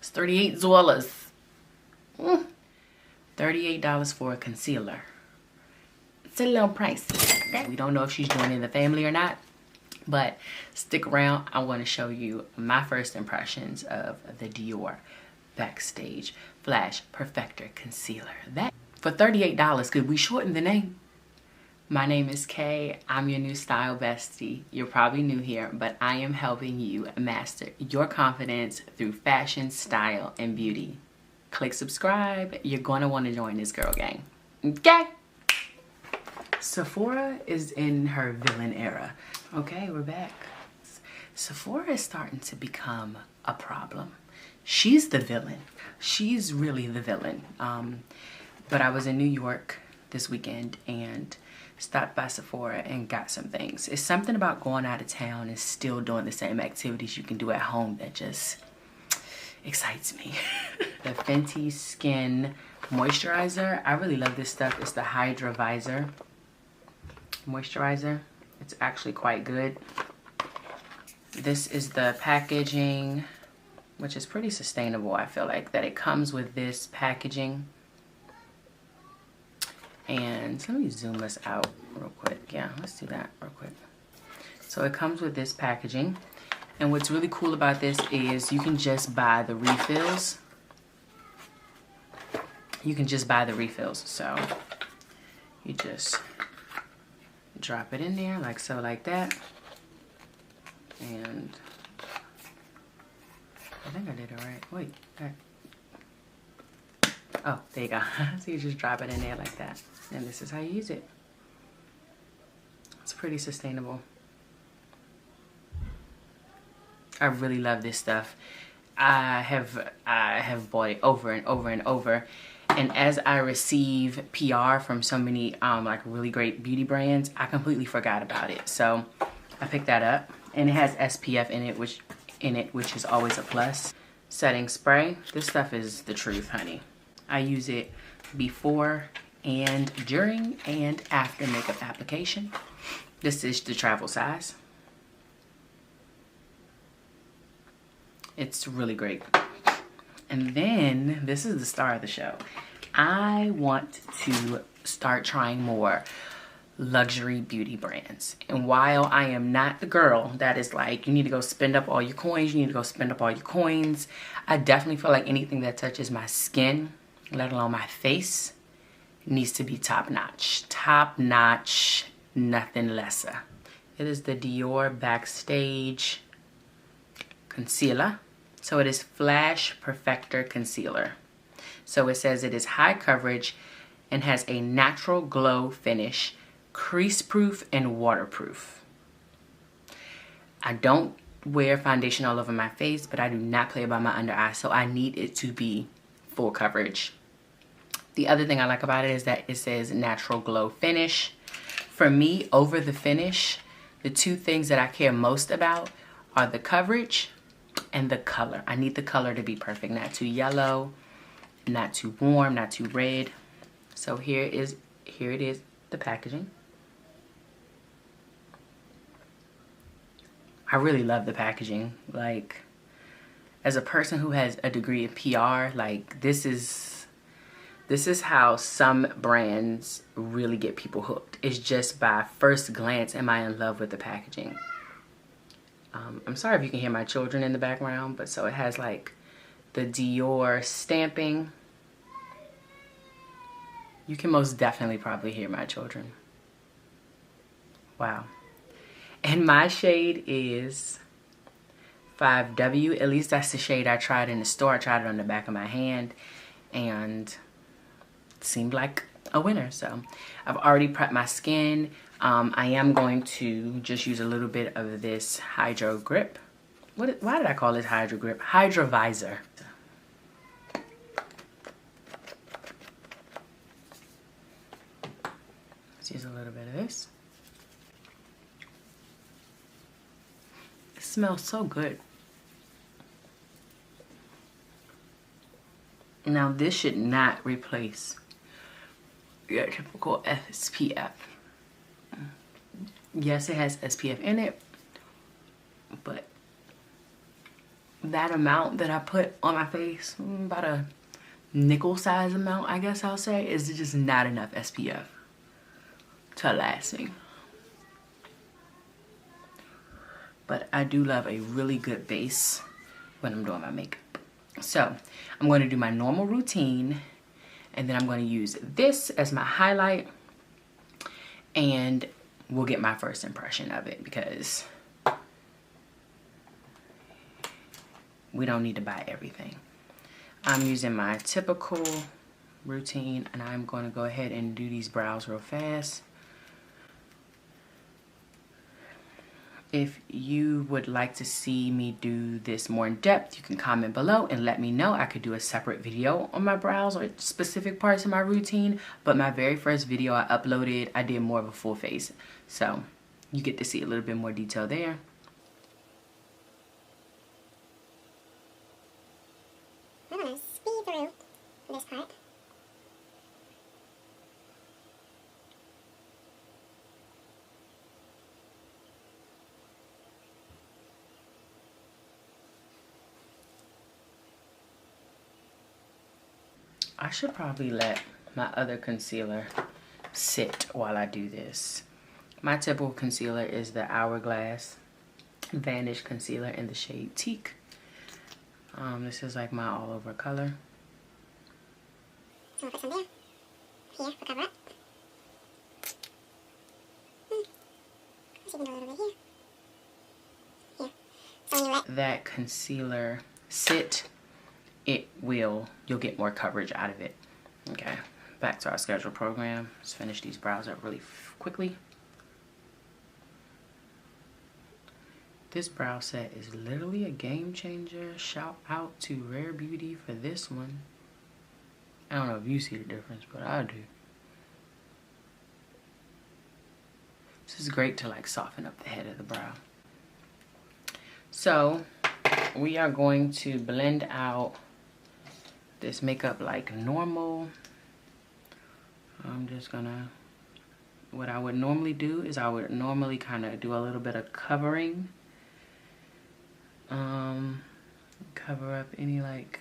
It's $38. $38 for a concealer. It's a little pricey. We don't know if she's joining the family or not, but stick around. I want to show you my first impressions of the Dior Backstage Flash Perfector Concealer. That for $38, could we shorten the name? My name is Kay. I'm your new style bestie. You're probably new here, but I am helping you master your confidence through fashion, style, and beauty. Click subscribe. You're going to want to join this girl gang. Okay? Sephora is in her villain era. Okay, we're back. Sephora is starting to become a problem. She's the villain. She's really the villain. But I was in New York this weekend and stopped by Sephora and got some things. It's something about going out of town and still doing the same activities you can do at home that just excites me. The Fenty Skin Moisturizer. I really love this stuff. It's the Hydra Visor Moisturizer. It's actually quite good. This is the packaging, which is pretty sustainable. I feel like that it comes with this packaging. And let me zoom this out real quick. Yeah, let's do that real quick. So it comes with this packaging. And what's really cool about this is you can just buy the refills. You can just buy the refills. So you just drop it in there like so, like that. And I think I did it right. Wait. Oh, there you go. So you just drop it in there like that. And this is how you use it. It's pretty sustainable. I really love this stuff. I have bought it over and over and over. And as I receive PR from so many like really great beauty brands, I completely forgot about it. So I picked that up, and it has SPF in it, which is always a plus. Setting spray. This stuff is the truth, honey. I use it before and during and after makeup application. This is the travel size. It's really great. And then this is the star of the show. I want to start trying more luxury beauty brands. And while I am not the girl that is like, you need to go spend up all your coins, you need to go spend up all your coins, I definitely feel like anything that touches my skin, let alone my face, needs to be top notch. Top notch, nothing lesser. It is the Dior Backstage Concealer. So it is Flash Perfector Concealer. So it says it is high coverage and has a natural glow finish, crease proof and waterproof. I don't wear foundation all over my face, but I do not play about my under eye, so I need it to be full coverage. The other thing I like about it is that it says natural glow finish. For me, over the finish, the two things that I care most about are the coverage and the color. I need the color to be perfect, not too yellow, not too warm, not too red. So here it is, the packaging. I really love the packaging. Like, as a person who has a degree in PR, like this is how some brands really get people hooked. It's just by first glance, am I in love with the packaging? I'm sorry if you can hear my children in the background, but so it has like the Dior stamping. You can most definitely probably hear my children. Wow. And my shade is 5W. At least that's the shade I tried in the store. I tried it on the back of my hand and it seemed like a winner. So I've already prepped my skin. I am going to just use a little bit of this Hydro Grip. Why did I call this Hydro Grip? Hydra Visor. Let's use a little bit of this. It smells so good. Now this should not replace your typical SPF. Yes, it has SPF in it, but that amount that I put on my face, about a nickel size amount, I guess I'll say, is just not enough SPF to last me. But I do love a really good base when I'm doing my makeup. So I'm going to do my normal routine, and then I'm going to use this as my highlight, and we'll get my first impression of it, because we don't need to buy everything. I'm using my typical routine, and I'm going to go ahead and do these brows real fast. If you would like to see me do this more in depth, you can comment below and let me know. I could do a separate video on my brows or specific parts of my routine, but my very first video I uploaded, I did more of a full face. So you get to see a little bit more detail there. I'm going to speed through this part. I should probably let my other concealer sit while I do this. My typical concealer is the Hourglass Vanish Concealer in the shade Teak. This is like my all over color. So I'll put some there. Here for cover up. Let's even do a little bit here. Here. So when you let that concealer sit, you'll get more coverage out of it. Okay, back to our scheduled program. Let's finish these brows up really quickly. This brow set is literally a game changer. Shout out to Rare Beauty for this one. I don't know if you see the difference, but I do. This is great to like soften up the head of the brow. So we are going to blend out this makeup like normal. I'm just gonna, what I would normally do is I would normally kind of do a little bit of covering. Cover up any like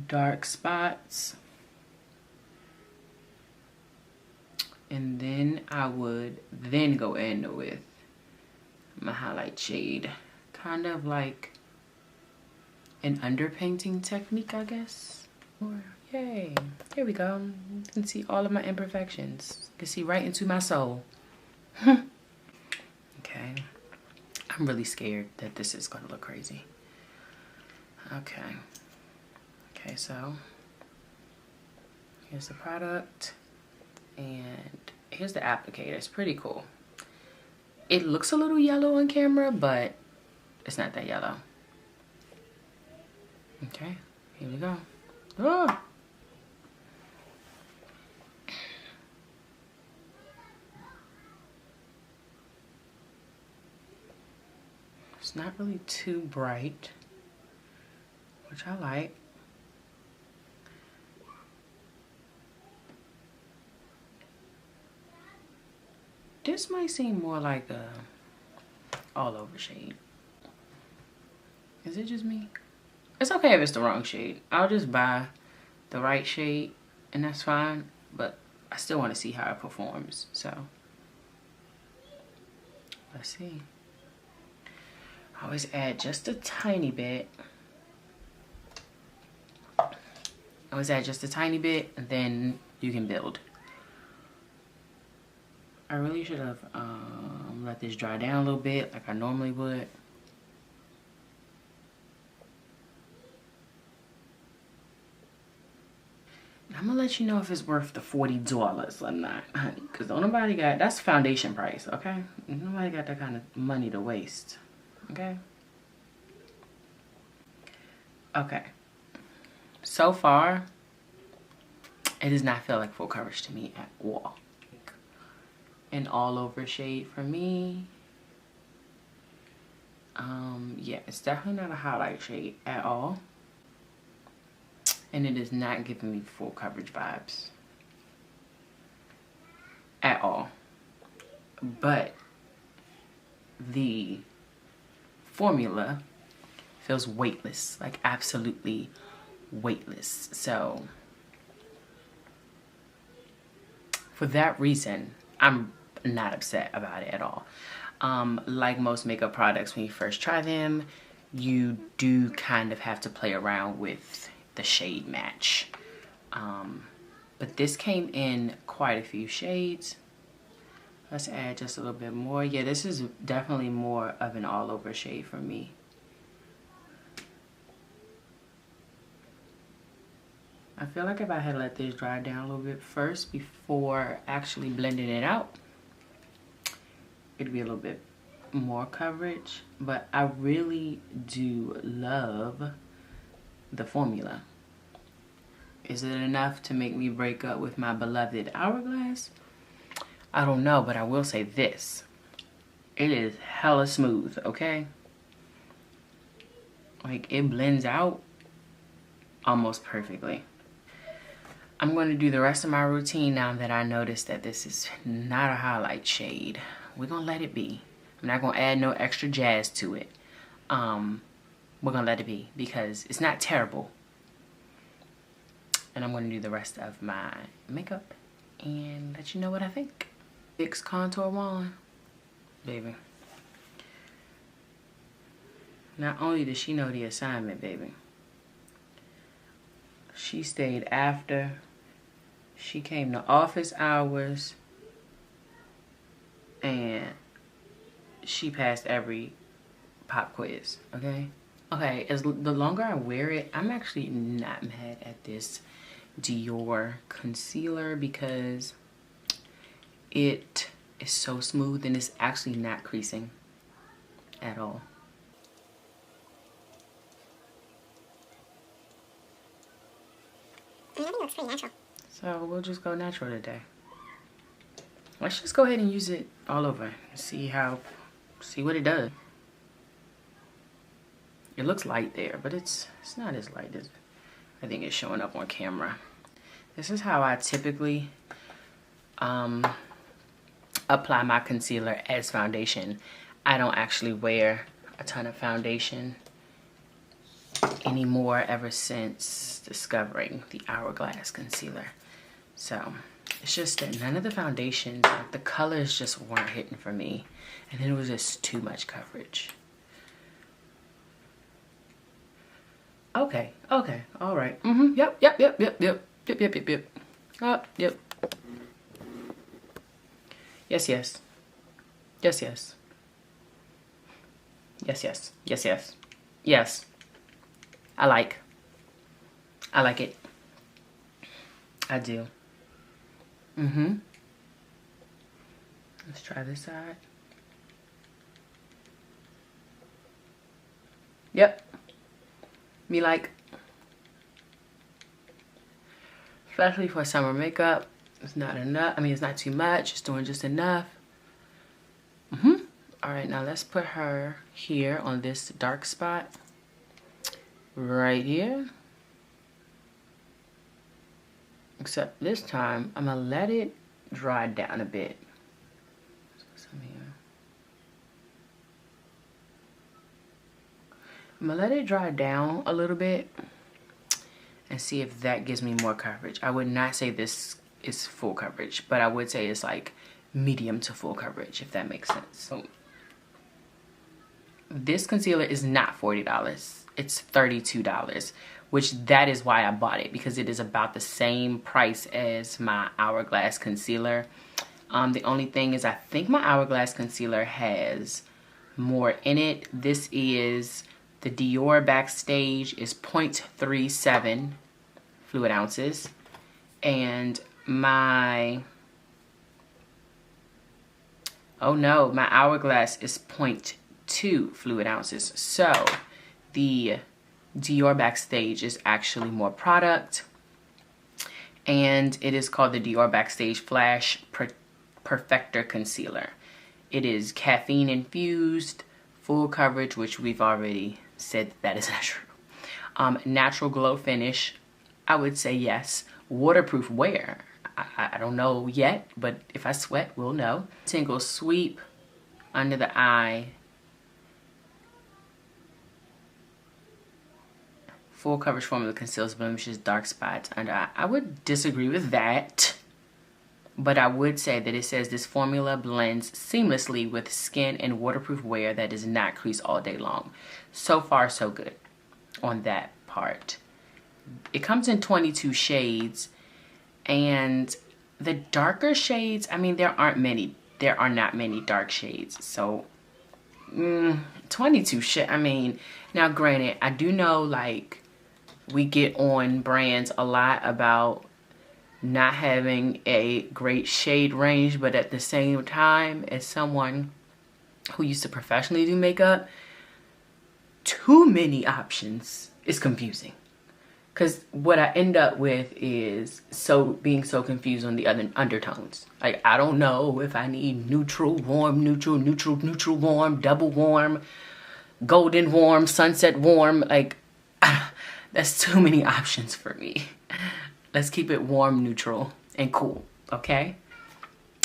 dark spots. And then I would then go in with my highlight shade. Kind of like an underpainting technique, I guess. Yay, here we go. You can see all of my imperfections. You can see right into my soul. Okay, I'm really scared that this is gonna look crazy. Okay, so here's the product, and here's the applicator. It's pretty cool. It looks a little yellow on camera, but it's not that yellow. Okay, here we go. Oh! It's not really too bright, which I like. This might seem more like a all over shade. Is it just me? It's okay if it's the wrong shade. I'll just buy the right shade and that's fine, but I still want to see how it performs, so let's see. I always add just a tiny bit. And then you can build. I really should have let this dry down a little bit like I normally would. I'm gonna let you know if it's worth the $40 or not, honey. Cause don't nobody got, that's foundation price, okay? Nobody got that kind of money to waste, okay? Okay. So far, it does not feel like full coverage to me at all. An all over shade for me. Yeah, it's definitely not a highlight shade at all. And it is not giving me full coverage vibes at all. But the formula feels weightless, like absolutely weightless. So for that reason, I'm not upset about it at all. Like most makeup products, when you first try them, you do kind of have to play around with the shade match. But this came in quite a few shades. Let's add just a little bit more. Yeah, this is definitely more of an all over shade for me. I feel like if I had let this dry down a little bit first before actually blending it out, it'd be a little bit more coverage. But I really do love the formula. Is it enough to make me break up with my beloved Hourglass? I don't know, but I will say this. It is hella smooth, okay? Like, it blends out almost perfectly. I'm going to do the rest of my routine now that I noticed that this is not a highlight shade. We're going to let it be. I'm not going to add no extra jazz to it. We're going to let it be because it's not terrible. And I'm going to do the rest of my makeup and let you know what I think. Fix contour wand, baby. Not only did she know the assignment, baby, she stayed after. She came to office hours and she passed every pop quiz, okay? Okay, as the longer I wear it, I'm actually not mad at this Dior concealer because it is so smooth and it's actually not creasing at all. I think it looks pretty natural. So we'll just go natural today. Let's just go ahead and use it all over and see what it does. It looks light there, but it's not as light as I think it's showing up on camera. This is how I typically apply my concealer as foundation. I don't actually wear a ton of foundation anymore ever since discovering the Hourglass concealer. So it's just that none of the foundations, like the colors just weren't hitting for me. And then it was just too much coverage. Okay, okay, all right. Yep. Oh, yep. Yes. Yes. I like it. I do. Let's try this side. Yep. Me like. Especially for summer makeup. It's not enough. I mean, it's not too much. It's doing just enough. All right, now let's put her here on this dark spot. Right here. Except this time, I'm gonna let it dry down a bit. Some here. I'm gonna let it dry down a little bit and see if that gives me more coverage. I would not say this is full coverage, but I would say it's like medium to full coverage, if that makes sense. So this concealer is not $40. It's $32, which that is why I bought it, because it is about the same price as my Hourglass concealer. The only thing is I think my Hourglass concealer has more in it. This is the Dior Backstage is 0.37 fluid ounces. And my, oh no, my Hourglass is 0.2 fluid ounces. So the Dior Backstage is actually more product. And it is called the Dior Backstage Flash Perfector Concealer. It is caffeine infused, full coverage, which we've already said that is not true. Natural glow finish, I would say yes. Waterproof wear, I don't know yet, but if I sweat, we'll know. Single sweep under the eye. full coverage formula conceals blemishes, dark spots under eye. I would disagree with that. But I would say that it says this formula blends seamlessly with skin and waterproof wear that does not crease all day long. So far, so good on that part. It comes in 22 shades, and the darker shades, I mean, there are not many dark shades. So 22 shades, I mean, now granted, I do know, like, we get on brands a lot about not having a great shade range, but at the same time, as someone who used to professionally do makeup, too many options is confusing. Because what I end up with is being so confused on the other undertones. Like, I don't know if I need neutral, warm, neutral, neutral, neutral, warm, double warm, golden warm, sunset warm. Like, that's too many options for me. Let's keep it warm, neutral, and cool, okay?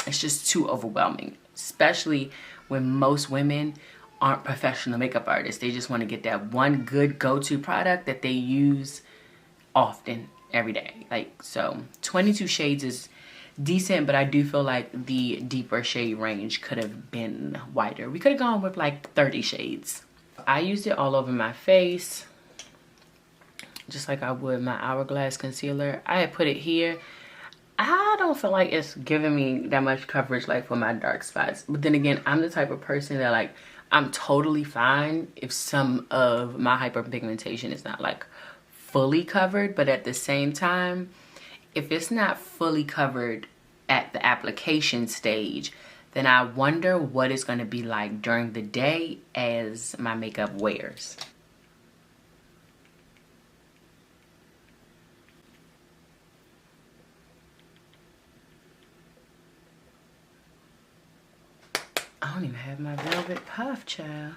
It's just too overwhelming, especially when most women aren't professional makeup artists. They just want to get that one good go-to product that they use often, every day. Like, so 22 shades is decent, but I do feel like the deeper shade range could have been wider. We could have gone with like 30 shades. I used it all over my face, just like I would my Hourglass concealer. I had put it here. I don't feel like it's giving me that much coverage like for my dark spots. But then again, I'm the type of person that, like, I'm totally fine if some of my hyperpigmentation is not like fully covered. But at the same time, if it's not fully covered at the application stage, then I wonder what it's going to be like during the day as my makeup wears. I don't even have my velvet puff, child.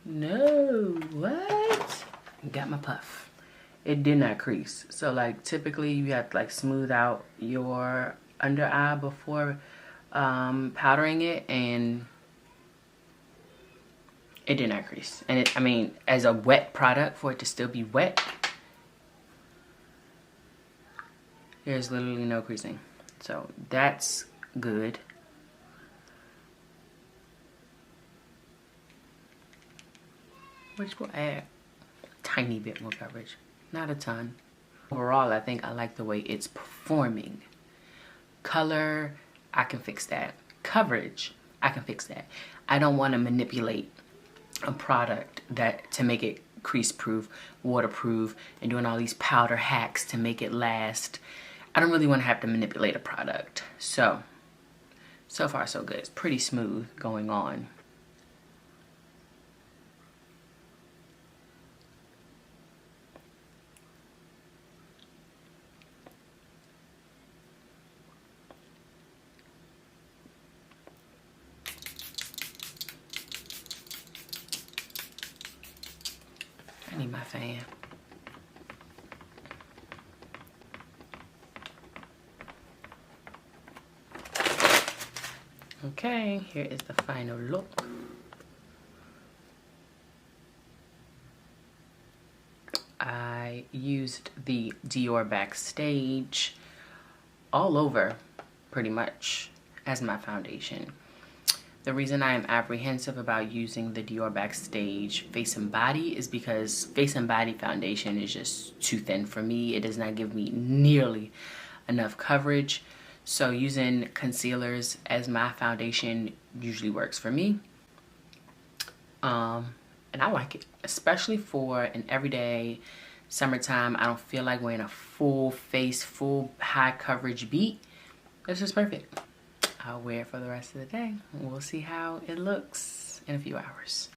No, what? Got my puff. It did not crease. So, like, typically you have to, like, smooth out your under eye before powdering it, and it did not crease. And it, I mean, as a wet product, for it to still be wet, there's literally no creasing. So that's good. Which will add a tiny bit more coverage, not a ton. Overall, I think I like the way it's performing. Color, I can fix that. Coverage, I can fix that. I don't want to manipulate a product to make it crease proof, waterproof, and doing all these powder hacks to make it last. I don't really want to have to manipulate a product. So far so good. It's pretty smooth going on. I need my fan. Okay, here is the final look. I used the Dior Backstage all over, pretty much, as my foundation. The reason I am apprehensive about using the Dior Backstage Face and Body is because Face and Body foundation is just too thin for me. It does not give me nearly enough coverage. So using concealers as my foundation usually works for me. And I like it, especially for an everyday summertime. I don't feel like wearing a full face, full high coverage beat. This is perfect. I'll wear it for the rest of the day. We'll see how it looks in a few hours.